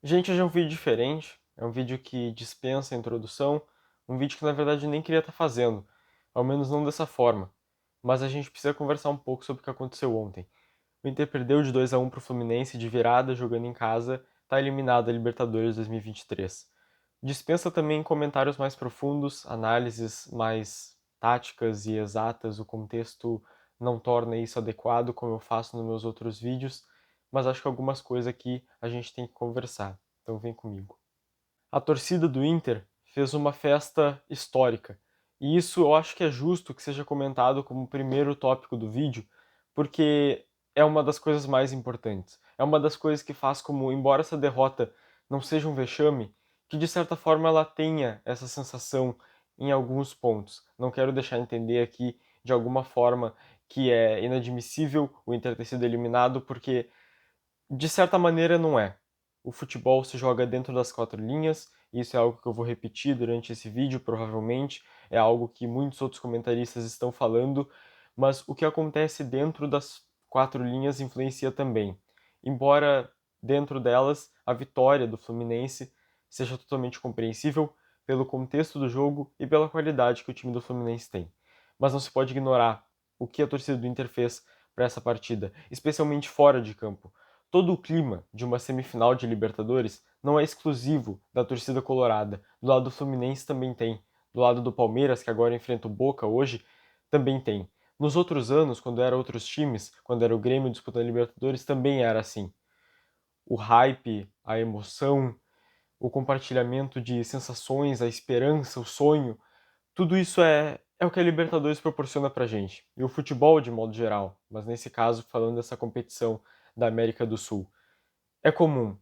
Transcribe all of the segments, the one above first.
Gente, hoje é um vídeo diferente, é um vídeo que dispensa a introdução, um vídeo que na verdade eu nem queria estar fazendo, ao menos não dessa forma. Mas a gente precisa conversar um pouco sobre o que aconteceu ontem. O Inter perdeu de 2-1 para o Fluminense de virada jogando em casa, está eliminado da Libertadores 2023. Dispensa também comentários mais profundos, análises mais táticas e exatas, o contexto não torna isso adequado como eu faço nos meus outros vídeos, mas acho que algumas coisas aqui a gente tem que conversar, então vem comigo. A torcida do Inter fez uma festa histórica, e isso eu acho que é justo que seja comentado como o primeiro tópico do vídeo, porque é uma das coisas mais importantes. É uma das coisas que faz como, embora essa derrota não seja um vexame, que de certa forma ela tenha essa sensação em alguns pontos. Não quero deixar entender aqui de alguma forma que é inadmissível o Inter ter sido eliminado, porque de certa maneira não é. O futebol se joga dentro das quatro linhas, e isso é algo que eu vou repetir durante esse vídeo, provavelmente, é algo que muitos outros comentaristas estão falando, mas o que acontece dentro das quatro linhas influencia também. Embora dentro delas a vitória do Fluminense seja totalmente compreensível pelo contexto do jogo e pela qualidade que o time do Fluminense tem. Mas não se pode ignorar o que a torcida do Inter fez para essa partida, especialmente fora de campo. Todo o clima de uma semifinal de Libertadores não é exclusivo da torcida colorada. Do lado do Fluminense também tem. Do lado do Palmeiras, que agora enfrenta o Boca hoje, também tem. Nos outros anos, quando eram outros times, quando era o Grêmio disputando a Libertadores, também era assim. O hype, a emoção, o compartilhamento de sensações, a esperança, o sonho, tudo isso é o que a Libertadores proporciona pra gente. E o futebol de modo geral, mas nesse caso falando dessa competição da América do Sul. É comum,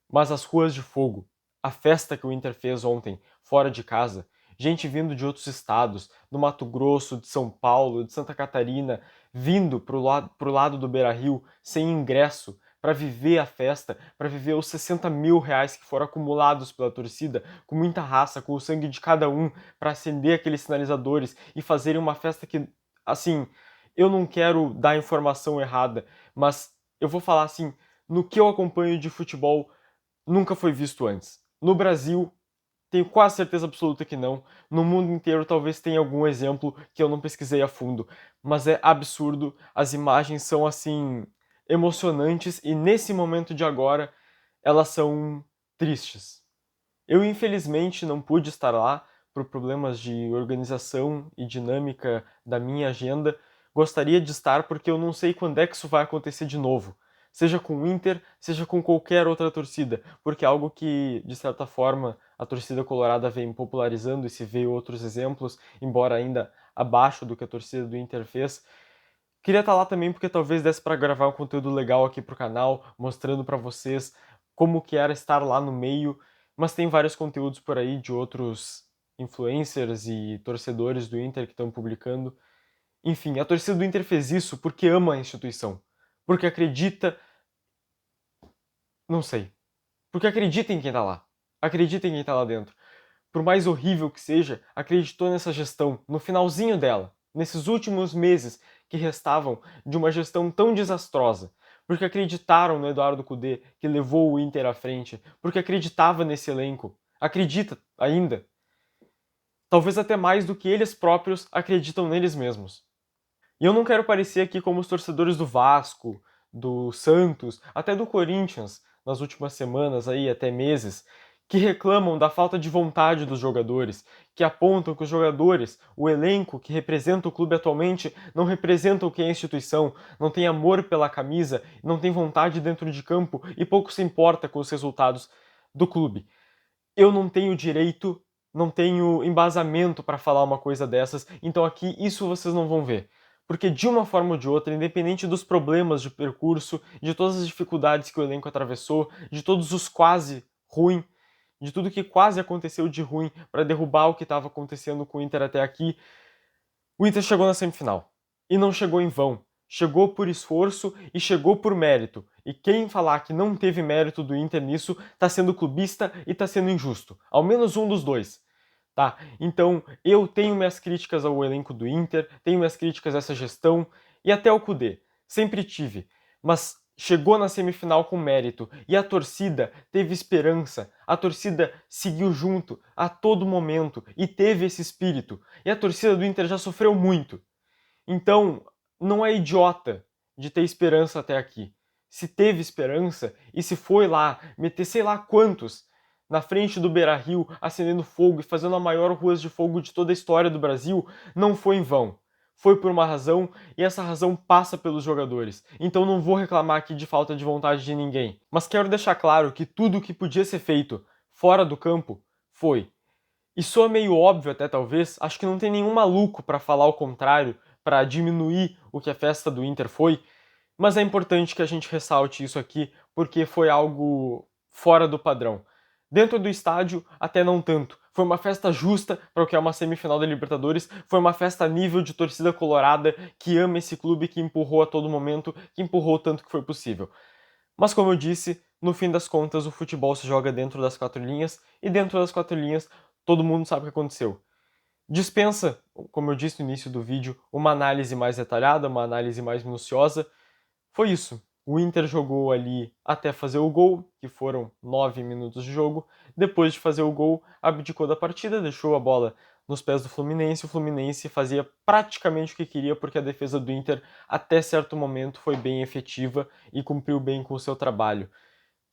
mas as ruas de fogo, a festa que o Inter fez ontem, fora de casa, gente vindo de outros estados, do Mato Grosso, de São Paulo, de Santa Catarina, vindo pro lado do Beira-Rio sem ingresso, para viver a festa, para viver os 60 mil reais que foram acumulados pela torcida, com muita raça, com o sangue de cada um, para acender aqueles sinalizadores e fazerem uma festa que, assim, eu não quero dar informação errada, mas eu vou falar assim, no que eu acompanho de futebol nunca foi visto antes. No Brasil, tenho quase certeza absoluta que não. No mundo inteiro, talvez tenha algum exemplo que eu não pesquisei a fundo, mas é absurdo. As imagens são assim emocionantes e nesse momento de agora elas são tristes. Eu infelizmente não pude estar lá por problemas de organização e dinâmica da minha agenda. Gostaria de estar porque eu não sei quando é que isso vai acontecer de novo. Seja com o Inter, seja com qualquer outra torcida, porque é algo que, de certa forma, a torcida colorada vem popularizando e se vê outros exemplos, embora ainda abaixo do que a torcida do Inter fez. Queria estar lá também porque talvez desse para gravar um conteúdo legal aqui pro canal, mostrando para vocês como que era estar lá no meio, mas tem vários conteúdos por aí de outros influencers e torcedores do Inter que estão publicando. Enfim, a torcida do Inter fez isso porque ama a instituição, porque acredita, não sei, porque acredita em quem tá lá, acredita em quem tá lá dentro. Por mais horrível que seja, acreditou nessa gestão, no finalzinho dela, nesses últimos meses que restavam de uma gestão tão desastrosa, porque acreditaram no Eduardo Cudê, que levou o Inter à frente, porque acreditava nesse elenco, acredita ainda, talvez até mais do que eles próprios acreditam neles mesmos. E eu não quero parecer aqui como os torcedores do Vasco, do Santos, até do Corinthians, nas últimas semanas aí, até meses, que reclamam da falta de vontade dos jogadores, que apontam que os jogadores, o elenco que representa o clube atualmente, não representa o que é a instituição, não tem amor pela camisa, não tem vontade dentro de campo e pouco se importa com os resultados do clube. Eu não tenho direito, não tenho embasamento para falar uma coisa dessas, então aqui isso vocês não vão ver. Porque de uma forma ou de outra, independente dos problemas de percurso, de todas as dificuldades que o elenco atravessou, de todos os quase ruim, de tudo que quase aconteceu de ruim para derrubar o que estava acontecendo com o Inter até aqui, o Inter chegou na semifinal. E não chegou em vão. Chegou por esforço e chegou por mérito. E quem falar que não teve mérito do Inter nisso, tá sendo clubista e tá sendo injusto. Ao menos um dos dois. Tá? Então, eu tenho minhas críticas ao elenco do Inter, tenho minhas críticas a essa gestão e até ao Cudê. Sempre tive. Mas chegou na semifinal com mérito e a torcida teve esperança, a torcida seguiu junto a todo momento e teve esse espírito. E a torcida do Inter já sofreu muito. Então, não é idiota de ter esperança até aqui. Se teve esperança e se foi lá meter sei lá quantos na frente do Beira-Rio acendendo fogo e fazendo a maior ruas de fogo de toda a história do Brasil, não foi em vão. Foi por uma razão e essa razão passa pelos jogadores. Então não vou reclamar aqui de falta de vontade de ninguém. Mas quero deixar claro que tudo o que podia ser feito fora do campo foi. E soa meio óbvio até talvez, acho que não tem nenhum maluco para falar o contrário, para diminuir o que a festa do Inter foi, mas é importante que a gente ressalte isso aqui, porque foi algo fora do padrão. Dentro do estádio, até não tanto. Foi uma festa justa para o que é uma semifinal da Libertadores, foi uma festa a nível de torcida colorada que ama esse clube, que empurrou a todo momento, que empurrou tanto que foi possível. Mas como eu disse, no fim das contas o futebol se joga dentro das quatro linhas, e dentro das quatro linhas todo mundo sabe o que aconteceu. Dispensa, como eu disse no início do vídeo, uma análise mais detalhada, uma análise mais minuciosa. Foi isso. O Inter jogou ali até fazer o gol, que foram 9 minutos de jogo. Depois de fazer o gol, abdicou da partida, deixou a bola nos pés do Fluminense. O Fluminense fazia praticamente o que queria, porque a defesa do Inter, até certo momento, foi bem efetiva e cumpriu bem com o seu trabalho.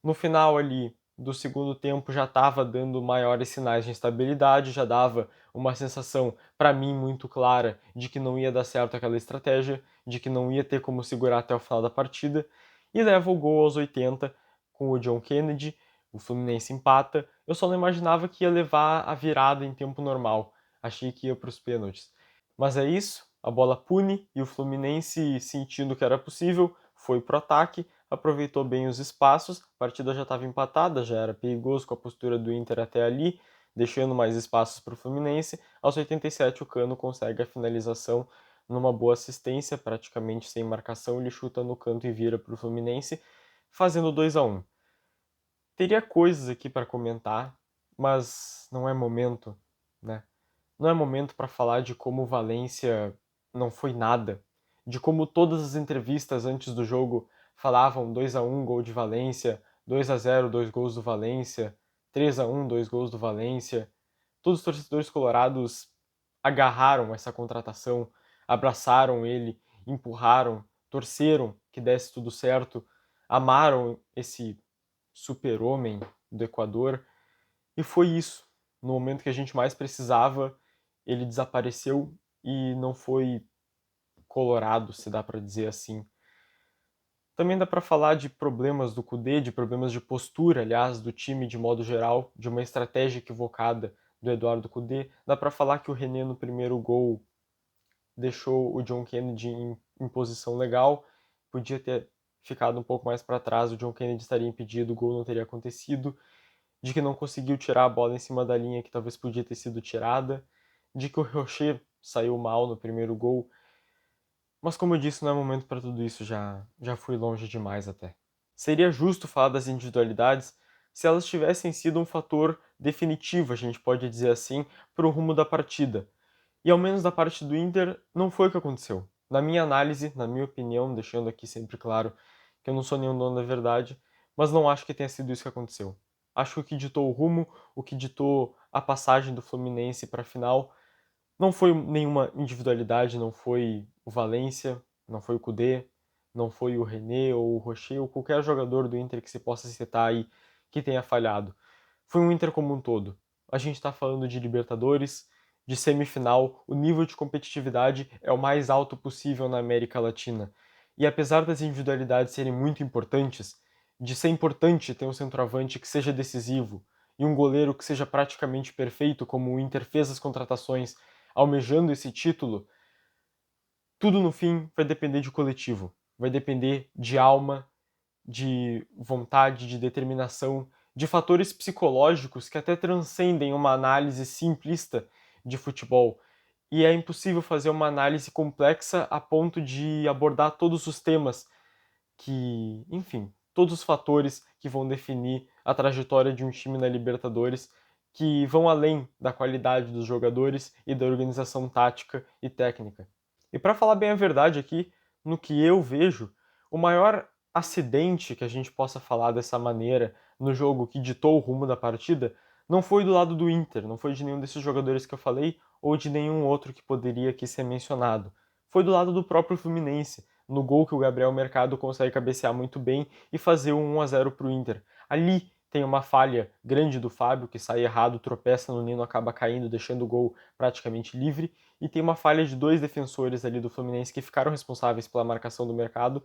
No final ali do segundo tempo já estava dando maiores sinais de instabilidade, já dava uma sensação, para mim, muito clara de que não ia dar certo aquela estratégia, de que não ia ter como segurar até o final da partida, e leva o gol aos 80 com o John Kennedy, o Fluminense empata. Eu só não imaginava que ia levar a virada em tempo normal, achei que ia para os pênaltis. Mas é isso, a bola pune e o Fluminense, sentindo que era possível, foi pro ataque, aproveitou bem os espaços, a partida já estava empatada, já era perigoso com a postura do Inter até ali, deixando mais espaços para o Fluminense. Aos 87 o Cano consegue a finalização numa boa assistência, praticamente sem marcação, ele chuta no canto e vira para o Fluminense, fazendo 2-1. Teria coisas aqui para comentar, mas não é momento, né? Não é momento para falar de como o Valência não foi nada, de como todas as entrevistas antes do jogo falavam 2-1 gol de Valência, 2-0 2 gols do Valência, 3-1 2 gols do Valência. Todos os torcedores colorados agarraram essa contratação, abraçaram ele, empurraram, torceram que desse tudo certo, amaram esse super-homem do Equador, e foi isso. No momento que a gente mais precisava, ele desapareceu e não foi colorado, se dá para dizer assim. Também dá para falar de problemas do Kudê, de problemas de postura, aliás, do time de modo geral, de uma estratégia equivocada do Eduardo Kudê. Dá para falar que o René no primeiro gol deixou o John Kennedy em posição legal, podia ter ficado um pouco mais para trás, o John Kennedy estaria impedido, o gol não teria acontecido, de que não conseguiu tirar a bola em cima da linha que talvez podia ter sido tirada, de que o Rocher saiu mal no primeiro gol. Mas como eu disse, não é momento para tudo isso, já fui longe demais até. Seria justo falar das individualidades se elas tivessem sido um fator definitivo, a gente pode dizer assim, para o rumo da partida. E ao menos da parte do Inter, não foi o que aconteceu. Na minha análise, na minha opinião, deixando aqui sempre claro que eu não sou nenhum dono da verdade, mas não acho que tenha sido isso que aconteceu. Acho que o que ditou o rumo, o que ditou a passagem do Fluminense para a final, não foi nenhuma individualidade, não foi o Valência, não foi o Kudê, não foi o René ou o Rocher ou qualquer jogador do Inter que se possa citar aí que tenha falhado. Foi um Inter como um todo. A gente está falando de Libertadores, de semifinal, o nível de competitividade é o mais alto possível na América Latina. E apesar das individualidades serem muito importantes, de ser importante ter um centroavante que seja decisivo e um goleiro que seja praticamente perfeito, como o Inter fez as contratações almejando esse título, tudo no fim vai depender de coletivo, vai depender de alma, de vontade, de determinação, de fatores psicológicos que até transcendem uma análise simplista de futebol. E é impossível fazer uma análise complexa a ponto de abordar todos os temas que, enfim, todos os fatores que vão definir a trajetória de um time na Libertadores, que vão além da qualidade dos jogadores e da organização tática e técnica. E para falar bem a verdade aqui, no que eu vejo, o maior acidente que a gente possa falar dessa maneira no jogo que ditou o rumo da partida não foi do lado do Inter, não foi de nenhum desses jogadores que eu falei ou de nenhum outro que poderia aqui ser mencionado. Foi do lado do próprio Fluminense, no gol que o Gabriel Mercado consegue cabecear muito bem e fazer um 1-0 para o Inter. Ali tem uma falha grande do Fábio, que sai errado, tropeça no Nino, acaba caindo, deixando o gol praticamente livre, e tem uma falha de dois defensores ali do Fluminense que ficaram responsáveis pela marcação do Mercado,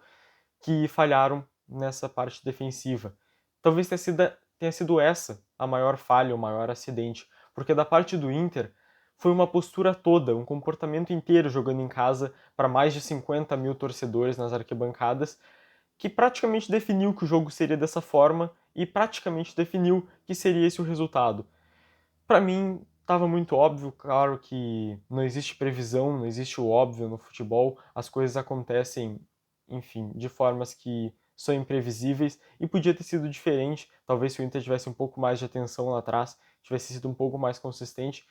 que falharam nessa parte defensiva. Talvez tenha sido essa a maior falha, o maior acidente, porque da parte do Inter foi uma postura toda, um comportamento inteiro jogando em casa para mais de 50 mil torcedores nas arquibancadas, que praticamente definiu que o jogo seria dessa forma e praticamente definiu que seria esse o resultado. Para mim, estava muito óbvio, claro que não existe previsão, não existe o óbvio no futebol, as coisas acontecem, enfim, de formas que são imprevisíveis e podia ter sido diferente, talvez se o Inter tivesse um pouco mais de atenção lá atrás, tivesse sido um pouco mais consistente,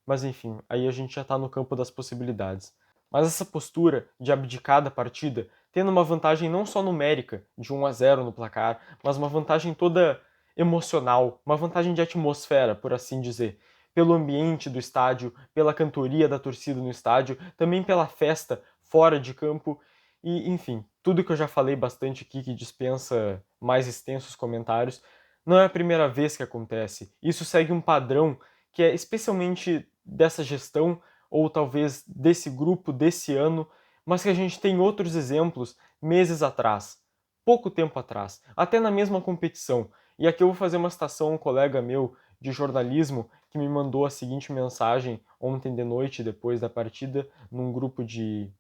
mas enfim, aí a gente já está no campo das possibilidades. Mas essa postura de abdicar da partida, tendo uma vantagem não só numérica, de 1-0 no placar, mas uma vantagem toda emocional, uma vantagem de atmosfera, por assim dizer, pelo ambiente do estádio, pela cantoria da torcida no estádio, também pela festa fora de campo e, enfim, tudo que eu já falei bastante aqui que dispensa mais extensos comentários. Não é a primeira vez que acontece. Isso segue um padrão que é especialmente dessa gestão ou talvez desse grupo desse ano, mas que a gente tem outros exemplos meses atrás, pouco tempo atrás, até na mesma competição. E aqui eu vou fazer uma citação a um colega meu de jornalismo que me mandou a seguinte mensagem ontem de noite, depois da partida, num grupo de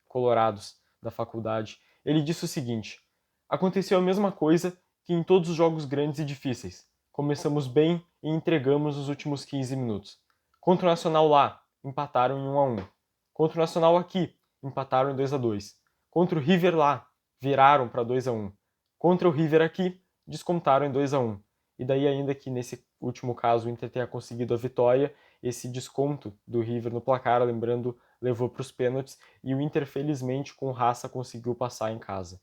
colorados da faculdade. Ele disse o seguinte: aconteceu a mesma coisa que em todos os jogos grandes e difíceis. Começamos bem e entregamos nos últimos 15 minutos. Contra o Nacional lá, empataram em 1-1. Contra o Nacional aqui, empataram em 2-2. Contra o River lá, viraram para 2-1. Contra o River aqui, descontaram em 2-1. E daí ainda que nesse último caso o Inter tenha conseguido a vitória, esse desconto do River no placar, lembrando, levou para os pênaltis e o Inter felizmente com raça conseguiu passar em casa.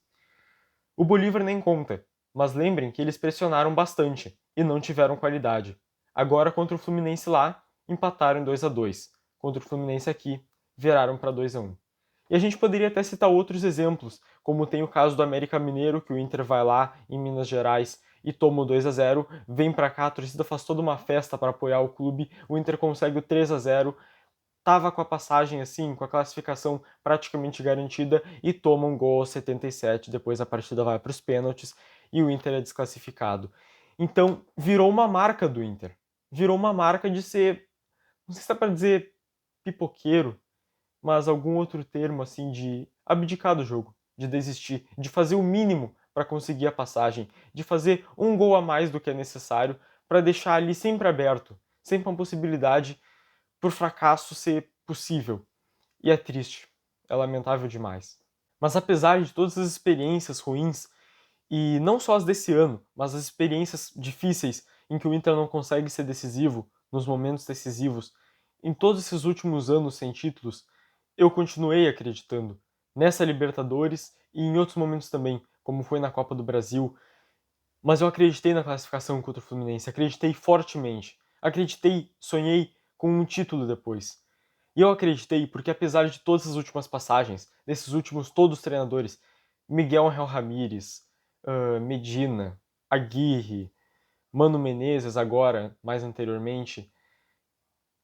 O Bolívar nem conta, mas lembrem que eles pressionaram bastante e não tiveram qualidade. Agora contra o Fluminense lá, empataram em 2-2. Contra o Fluminense aqui, viraram para 2-1. E a gente poderia até citar outros exemplos, como tem o caso do América Mineiro, que o Inter vai lá em Minas Gerais e toma o 2-0, vem para cá, a torcida faz toda uma festa para apoiar o clube, o Inter consegue o 3-0, tava com a passagem assim, com a classificação praticamente garantida e toma um gol aos 77, depois a partida vai para os pênaltis e o Inter é desclassificado. Então, virou uma marca do Inter. Virou uma marca de ser, não sei se é para dizer pipoqueiro, mas algum outro termo assim de abdicar do jogo, de desistir, de fazer o mínimo para conseguir a passagem, de fazer um gol a mais do que é necessário para deixar ali sempre aberto, sempre uma possibilidade por fracasso ser possível. E é triste, é lamentável demais. Mas apesar de todas as experiências ruins, e não só as desse ano, mas as experiências difíceis em que o Inter não consegue ser decisivo, nos momentos decisivos, em todos esses últimos anos sem títulos, eu continuei acreditando nessa Libertadores e em outros momentos também, como foi na Copa do Brasil, mas eu acreditei na classificação contra o Fluminense, acreditei fortemente, acreditei, sonhei com um título depois. E eu acreditei porque apesar de todas as últimas passagens, desses últimos todos os treinadores, Miguel Ángel Ramírez, Medina, Aguirre, Mano Menezes agora, mais anteriormente,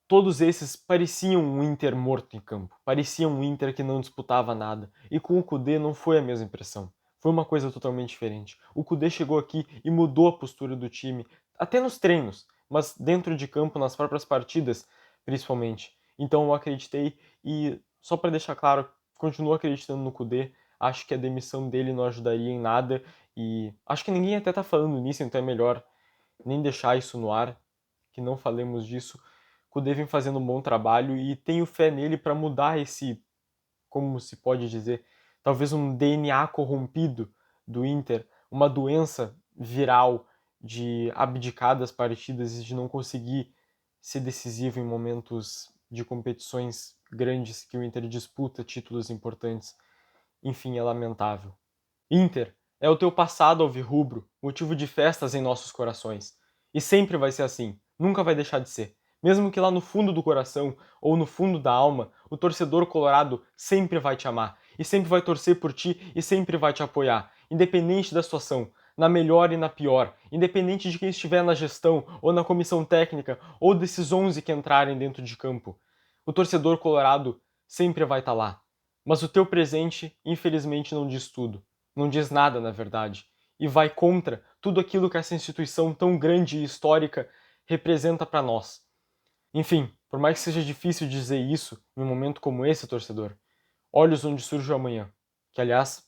todos esses pareciam um Inter morto em campo, pareciam um Inter que não disputava nada. E com o Kudê não foi a mesma impressão. Foi uma coisa totalmente diferente. O Kudê chegou aqui e mudou a postura do time, até nos treinos, mas dentro de campo, nas próprias partidas, principalmente. Então eu acreditei e, só para deixar claro, continuo acreditando no Kudê. Acho que a demissão dele não ajudaria em nada e acho que ninguém até tá falando nisso, então é melhor nem deixar isso no ar, que não falemos disso. O Kudê vem fazendo um bom trabalho e tenho fé nele para mudar esse, como se pode dizer, talvez um DNA corrompido do Inter, uma doença viral de abdicar das partidas e de não conseguir ser decisivo em momentos de competições grandes que o Inter disputa títulos importantes. Enfim, é lamentável. Inter, É o teu passado alvirrubro, motivo de festas em nossos corações. E sempre vai ser assim, nunca vai deixar de ser. Mesmo que lá no fundo do coração ou no fundo da alma, o torcedor colorado sempre vai te amar e sempre vai torcer por ti e sempre vai te apoiar, independente da situação, na melhor e na pior, independente de quem estiver na gestão ou na comissão técnica ou desses 11 que entrarem dentro de campo. O torcedor colorado sempre vai estar lá. Mas o teu presente, infelizmente, não diz tudo. Não diz nada, na verdade. E vai contra tudo aquilo que essa instituição tão grande e histórica representa para nós. Enfim, por mais que seja difícil dizer isso em um momento como esse, torcedor, olhos onde surge o amanhã, que aliás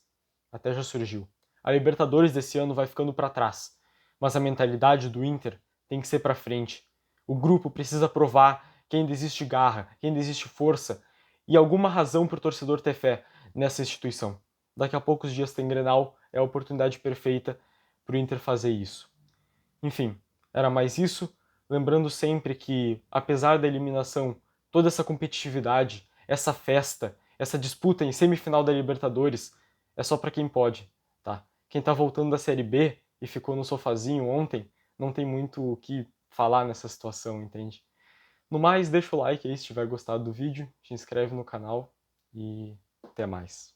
até já surgiu. A Libertadores desse ano vai ficando para trás, mas a mentalidade do Inter tem que ser para frente. O grupo precisa provar que ainda existe garra, que ainda existe força e alguma razão para o torcedor ter fé nessa instituição. Daqui a poucos dias tem Grenal, é a oportunidade perfeita para o Inter fazer isso. Enfim, era mais isso. Lembrando sempre que, apesar da eliminação, toda essa competitividade, essa festa, essa disputa em semifinal da Libertadores é só para quem pode, tá? Quem tá voltando da Série B e ficou no sofazinho ontem, não tem muito o que falar nessa situação, entende? No mais, deixa o like aí se tiver gostado do vídeo, te inscreve no canal e até mais.